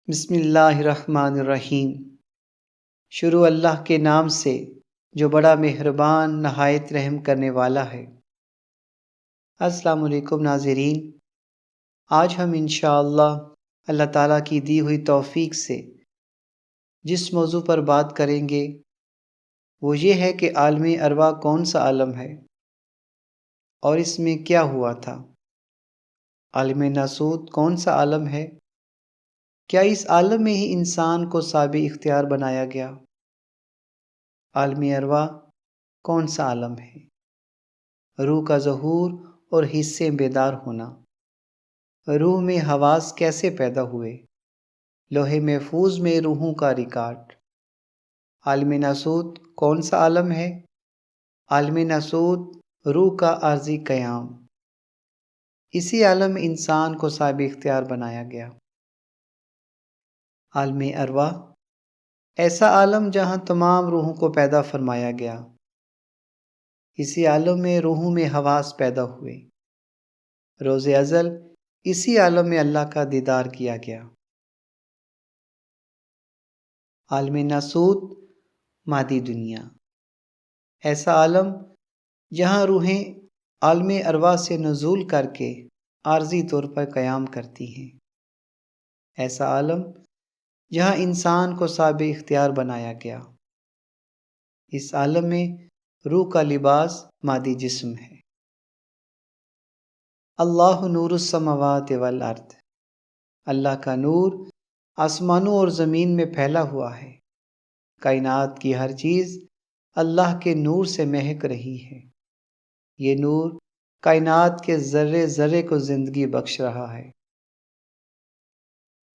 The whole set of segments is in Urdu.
بسم اللہ الرحمن الرحیم۔ شروع اللہ کے نام سے جو بڑا مہربان نہایت رحم کرنے والا ہے۔ السلام علیکم ناظرین، آج ہم انشاءاللہ اللہ تعالیٰ کی دی ہوئی توفیق سے جس موضوع پر بات کریں گے وہ یہ ہے کہ عالم ارواح کون سا عالم ہے اور اس میں کیا ہوا تھا۔ عالم ناسوت کون سا عالم ہے؟ کیا اس عالم میں ہی انسان کو صاحب اختیار بنایا گیا؟ عالم ارواح کون سا عالم ہے؟ روح کا ظہور اور حصے بیدار ہونا، روح میں حواس کیسے پیدا ہوئے، لوح محفوظ میں روحوں کا ریکارڈ۔ عالم ناسوت کون سا عالم ہے؟ عالم ناسوت روح کا عارضی قیام، اسی عالم میں انسان کو صاحب اختیار بنایا گیا۔ عالم ارواح ایسا عالم جہاں تمام روحوں کو پیدا فرمایا گیا، اسی عالم میں روحوں میں حواس پیدا ہوئے۔ روز ازل اسی عالم میں اللہ کا دیدار کیا گیا۔ عالم ناسوت مادی دنیا، ایسا عالم جہاں روحیں عالم ارواح سے نزول کر کے عارضی طور پر قیام کرتی ہیں۔ ایسا عالم جہاں انسان کو صاحب اختیار بنایا گیا۔ اس عالم میں روح کا لباس مادی جسم ہے۔ اللہ نور السماوات والارض، اللہ کا نور آسمانوں اور زمین میں پھیلا ہوا ہے۔ کائنات کی ہر چیز اللہ کے نور سے مہک رہی ہے۔ یہ نور کائنات کے ذرے ذرے کو زندگی بخش رہا ہے۔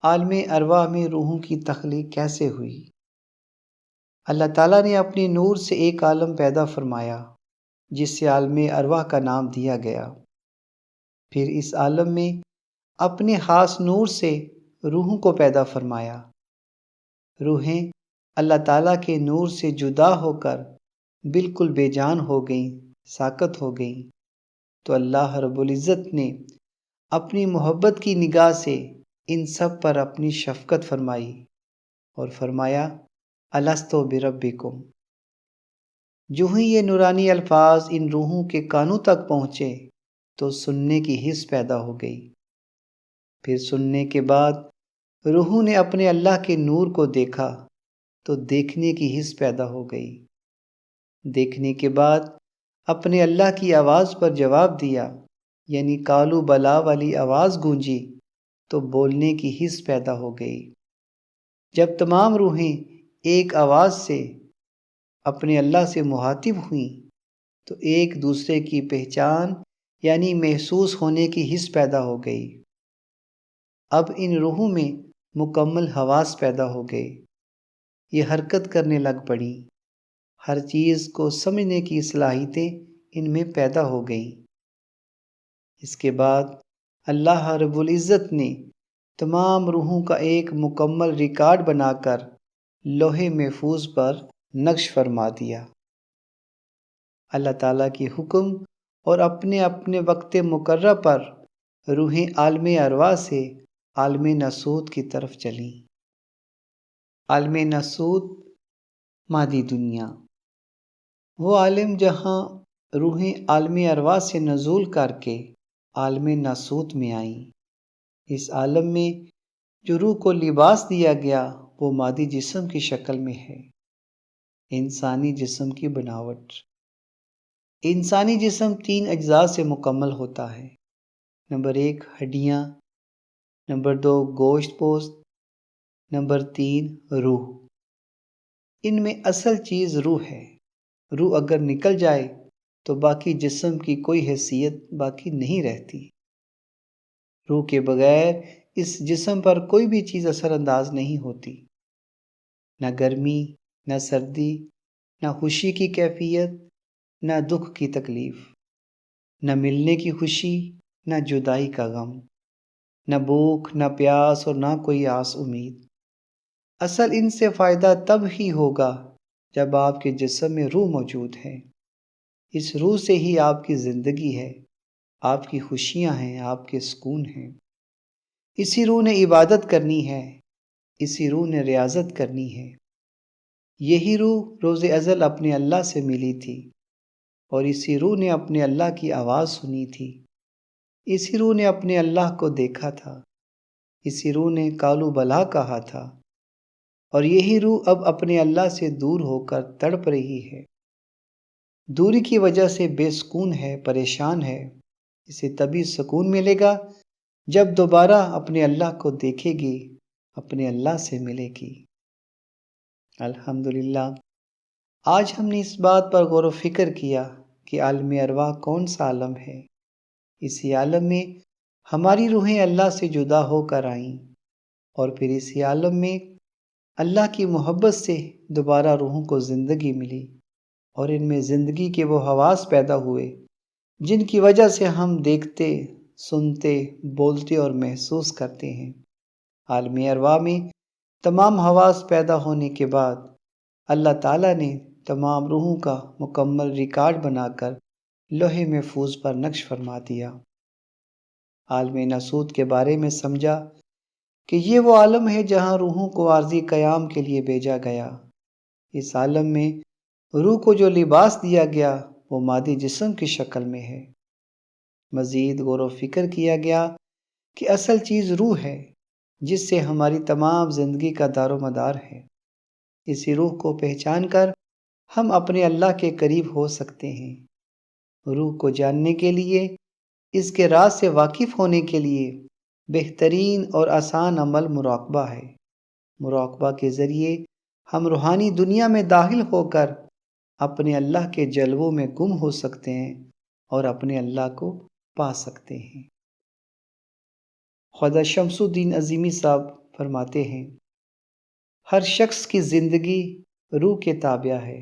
عالم ارواح میں روحوں کی تخلیق کیسے ہوئی؟ اللہ تعالیٰ نے اپنے نور سے ایک عالم پیدا فرمایا جس سے عالم ارواح کا نام دیا گیا۔ پھر اس عالم میں اپنے خاص نور سے روحوں کو پیدا فرمایا۔ روحیں اللہ تعالیٰ کے نور سے جدا ہو کر بالکل بے جان ہو گئیں، ساکت ہو گئیں، تو اللہ رب العزت نے اپنی محبت کی نگاہ سے ان سب پر اپنی شفقت فرمائی اور فرمایا الستُ بربکم۔ جو ہی یہ نورانی الفاظ ان روحوں کے کانوں تک پہنچے تو سننے کی حس پیدا ہو گئی۔ پھر سننے کے بعد روحوں نے اپنے اللہ کے نور کو دیکھا تو دیکھنے کی حس پیدا ہو گئی۔ دیکھنے کے بعد اپنے اللہ کی آواز پر جواب دیا، یعنی کالو بلا والی آواز گونجی تو بولنے کی حس پیدا ہو گئی۔ جب تمام روحیں ایک آواز سے اپنے اللہ سے مخاطب ہوئیں تو ایک دوسرے کی پہچان یعنی محسوس ہونے کی حس پیدا ہو گئی۔ اب ان روحوں میں مکمل حواس پیدا ہو گئے، یہ حرکت کرنے لگ پڑیں، ہر چیز کو سمجھنے کی صلاحیتیں ان میں پیدا ہو گئیں۔ اس کے بعد اللہ رب العزت نے تمام روحوں کا ایک مکمل ریکارڈ بنا کر لوح محفوظ پر نقش فرما دیا۔ اللہ تعالیٰ کے حکم اور اپنے اپنے وقت مقررہ پر روحیں عالم ارواح سے عالم ناسوت کی طرف چلیں۔ عالم ناسوت مادی دنیا، وہ عالم جہاں روحیں عالم ارواح سے نزول کر کے عالم ناسوت میں آئیں۔ اس عالم میں جو روح کو لباس دیا گیا وہ مادی جسم کی شکل میں ہے۔ انسانی جسم کی بناوٹ، انسانی جسم 3 اجزاء سے مکمل ہوتا ہے۔ نمبر 1 ہڈیاں، نمبر 2 گوشت پوست، نمبر 3 روح۔ ان میں اصل چیز روح ہے۔ روح اگر نکل جائے تو باقی جسم کی کوئی حیثیت باقی نہیں رہتی۔ روح کے بغیر اس جسم پر کوئی بھی چیز اثر انداز نہیں ہوتی، نہ گرمی، نہ سردی، نہ خوشی کی کیفیت، نہ دکھ کی تکلیف، نہ ملنے کی خوشی، نہ جدائی کا غم، نہ بھوک، نہ پیاس اور نہ کوئی آس امید۔ اصل ان سے فائدہ تب ہی ہوگا جب آپ کے جسم میں روح موجود ہے۔ اس روح سے ہی آپ کی زندگی ہے، آپ کی خوشیاں ہیں، آپ کے سکون ہیں۔ اسی روح نے عبادت کرنی ہے، اسی روح نے ریاضت کرنی ہے۔ یہی روح روز ازل اپنے اللہ سے ملی تھی اور اسی روح نے اپنے اللہ کی آواز سنی تھی۔ اسی روح نے اپنے اللہ کو دیکھا تھا۔ اسی روح نے کالو بلا کہا تھا، اور یہی روح اب اپنے اللہ سے دور ہو کر تڑپ رہی ہے۔ دوری کی وجہ سے بے سکون ہے، پریشان ہے۔ اسے تبھی سکون ملے گا جب دوبارہ اپنے اللہ کو دیکھے گی، اپنے اللہ سے ملے گی۔ الحمدللہ، آج ہم نے اس بات پر غور و فکر کیا کہ عالم ارواح کون سا عالم ہے۔ اسی عالم میں ہماری روحیں اللہ سے جدا ہو کر آئیں، اور پھر اسی عالم میں اللہ کی محبت سے دوبارہ روحوں کو زندگی ملی، اور ان میں زندگی کے وہ حواس پیدا ہوئے جن کی وجہ سے ہم دیکھتے، سنتے، بولتے اور محسوس کرتے ہیں۔ عالم ارواح میں تمام حواس پیدا ہونے کے بعد اللہ تعالیٰ نے تمام روحوں کا مکمل ریکارڈ بنا کر لوح محفوظ پر نقش فرما دیا۔ عالم ناسوت کے بارے میں سمجھا کہ یہ وہ عالم ہے جہاں روحوں کو عارضی قیام کے لیے بھیجا گیا۔ اس عالم میں روح کو جو لباس دیا گیا وہ مادی جسم کی شکل میں ہے۔ مزید غور و فکر کیا گیا کہ اصل چیز روح ہے جس سے ہماری تمام زندگی کا دار و مدار ہے۔ اسی روح کو پہچان کر ہم اپنے اللہ کے قریب ہو سکتے ہیں۔ روح کو جاننے کے لیے، اس کے راز سے واقف ہونے کے لیے بہترین اور آسان عمل مراقبہ ہے۔ مراقبہ کے ذریعے ہم روحانی دنیا میں داخل ہو کر اپنے اللہ کے جلووں میں گم ہو سکتے ہیں اور اپنے اللہ کو پا سکتے ہیں۔ خواجہ شمس الدین عظیمی صاحب فرماتے ہیں، ہر شخص کی زندگی روح کے تابع ہے،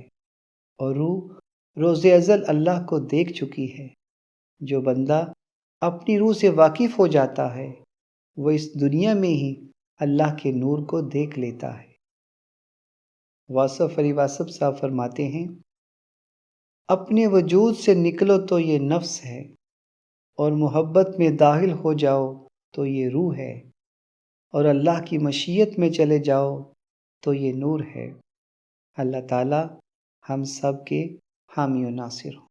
اور روح روز ازل اللہ کو دیکھ چکی ہے۔ جو بندہ اپنی روح سے واقف ہو جاتا ہے وہ اس دنیا میں ہی اللہ کے نور کو دیکھ لیتا ہے۔ واصف علی واصف صاحب فرماتے ہیں، اپنے وجود سے نکلو تو یہ نفس ہے، اور محبت میں داخل ہو جاؤ تو یہ روح ہے، اور اللہ کی مشیت میں چلے جاؤ تو یہ نور ہے۔ اللہ تعالی ہم سب کے حامی و ناصر ہوں۔